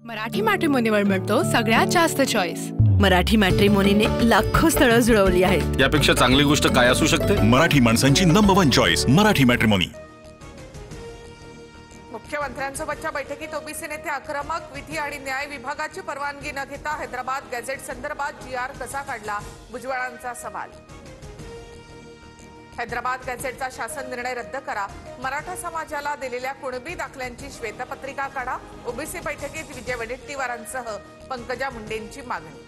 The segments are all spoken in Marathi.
मराठी मॅट्रिमोनीवर मिळतो सगळ्यात जास्त चॉईस। मराठी मॅट्रिमोनीने लाखो स्थळं जुळवली आहेत। यापेक्षा चांगली गोष्ट काय असू शकते? मराठी माणसांची नंबर 1 चॉईस मराठी मॅट्रिमोनी। मुख्यमंत्र्यांसोबतच्या बैठकीत ओबीसी नेते आक्रमक। विधी आणि न्याय विभागाची परवानगी न घेता हैदराबाद गॅझेट संदर्भात जीआर कसा काढला? भुजबळांचा सवाल। हैदराबाद गॅझेटचा शासन निर्णय रद्द करा। मराठा समाजाला दिलेल्या कुणबी दाखल्यांची श्वेतपत्रिका काढा। ओबीसी बैठकीत विजय वडेट्टीवारांसह पंकजा मुंडेंची मागणी।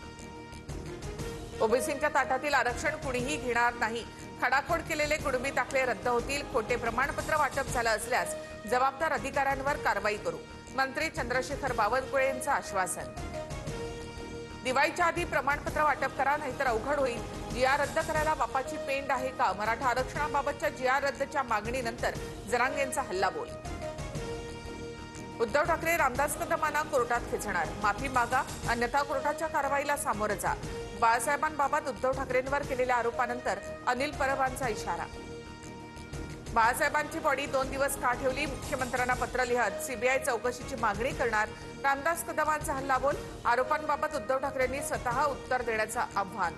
ओबीसींच्या ताटातील आरक्षण कुणीही घेणार नाही। खडाखोड केलेले कुणबी दाखले रद्द होतील। खोटे प्रमाणपत्र वाटप झालं असल्यास जबाबदार अधिकाऱ्यांवर कारवाई करू। मंत्री चंद्रशेखर बावनकुळे यांचं आश्वासन। दिवाळीच्या आधी प्रमाणपत्र वाटप करा, नाहीतर अवघड होईल। जीआर रद्द करायला बापाची पेंड आहे का? मराठा आरक्षणाबाबतच्या जीआर रद्दच्या मागणीनंतर जरांगेंचा हल्लाबोल। उद्धव ठाकरे रामदास कदमांना कोर्टात खेचणार। माफी मागा, अन्यथा कोर्टाच्या कारवाईला सामोरं जा। बाळासाहेबांबाबत उद्धव ठाकरेंवर केलेल्या आरोपानंतर अनिल परबांचा इशारा। बाळासाहेबांची बॉडी 2 दिवस का ठेवली? मुख्यमंत्र्यांना पत्र लिहत सीबीआय चौकशीची मागणी करणार। रामदास कदमांचा हल्लाबोल। आरोपांबाबत उद्धव ठाकरेंनी स्वतः उत्तर देण्याचं आव्हान।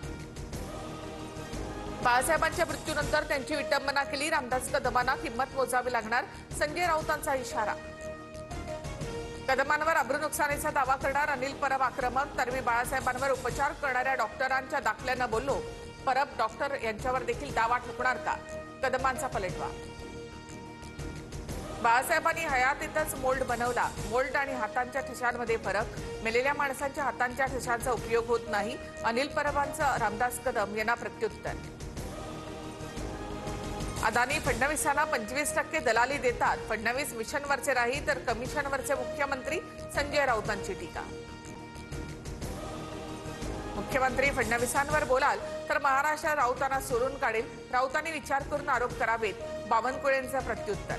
बाळासाहेबांच्या मृत्यूनंतर त्यांची विटंबना केली। रामदास कदमांना किंमत मोजावी लागणार। संजय राऊतांचा इशारा। कदमांवर अब्रू नुकसानीचा दावा करणार अनिल परब आक्रमक। तर्वी बाळासाहेबांवर उपचार करणाऱ्या डॉक्टरांच्या दाखल्यानं बोललो। परब डॉक्टर यांच्यावर देखील दावा ठोकणार का? कदमांचा पलटवार। बाळासाहेबांनी हयातीतच मोल्ड बनवला। मोल्ड आणि हातांच्या ठशांमध्ये फरक। मेलेल्या माणसांच्या हातांच्या ठशांचा उपयोग होत नाही। अनिल परबांचं रामदास कदम यांना प्रत्युत्तर। अदानी फडणवीसांना 25% दलाली देतात। फडणवीस मिशनवरचे राही तर कमिशनवरचे मुख्यमंत्री। संजय राऊतांची टीका। मुख्यमंत्री फडणवीसांवर बोलाल तर महाराष्ट्र राऊतांना सोडून काढेल। राऊतांनी विचार करून आरोप करावेत। बावनकुळेंचं प्रत्युत्तर।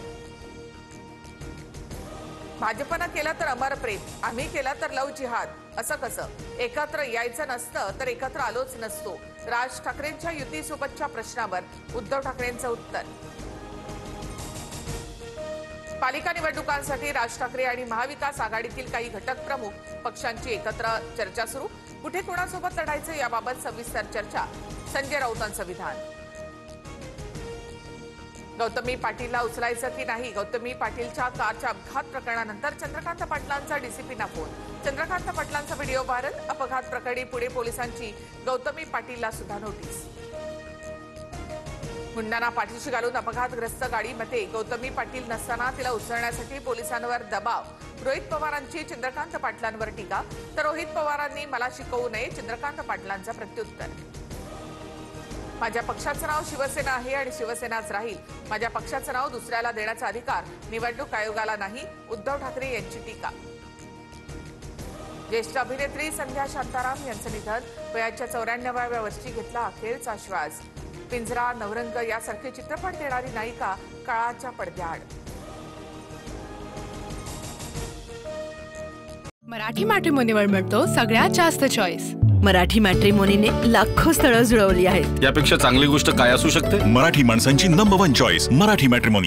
भाजपनं केलं तर अमर प्रेम, आम्ही केलं तर लव जिहाद। असं कसं? एकत्र यायचं नसतं तर एकत्र आलोच नसतो। राज ठाकरेंच्या युतीसोबतच्या प्रश्नावर उद्धव ठाकरेंचं उत्तर। पालिका निवडणुकांसाठी राज ठाकरे आणि महाविकास आघाडीतील काही घटक प्रमुख पक्षांची एकत्र चर्चा सुरू। कुठे कोणासोबत लढायचं याबाबत सविस्तर चर्चा। संजय राऊतांचं विधान। गौतमी पाटीलला उचलायचं की नाही? गौतमी पाटीलच्या कारच्या अपघात प्रकरणानंतर चंद्रकांत पाटलांचा डीसीपींना फोन। चंद्रकांत पाटलांचा व्हिडिओ व्हायरल। अपघात प्रकरणी पुणे पोलिसांची गौतमी पाटीलला सुद्धा नोटीस। गुंडांना पाठीशी घालून अपघातग्रस्त गाडीमध्ये गौतमी पाटील नसताना तिला उचलण्यासाठी पोलिसांवर दबाव। रोहित पवारांची चंद्रकांत पाटलांवर टीका। तर रोहित पवारांनी मला शिकवू नये, चंद्रकांत पाटलांचं प्रत्युत्तर। माझ्या पक्षाचं नाव शिवसेना आहे आणि शिवसेनाच राहील। माझ्या पक्षाचं नाव दुसऱ्याला देण्याचा अधिकार निवडणूक आयोगाला नाही। उद्धव ठाकरे यांची टीका। ज्येष्ठ अभिनेत्री संध्या शांताराम यांचं निधन। वयाच्या 94व्या वर्षी घेतला अखेरचा श्वास। पिंजरा, नवरंग यासारखे चित्रपट देणारी नायिका काळाच्या पडद्याआड। मराठी मॅट्रिमोनीवर मिळतो सगळ्यात जास्त चॉईस। मराठी मॅट्रिमोनीने लाखो स्थळं जुळवली आहेत। यापेक्षा चांगली गोष्ट काय असू शकते? मराठी माणसांची नंबर 1 चॉईस मराठी मॅट्रिमोनी।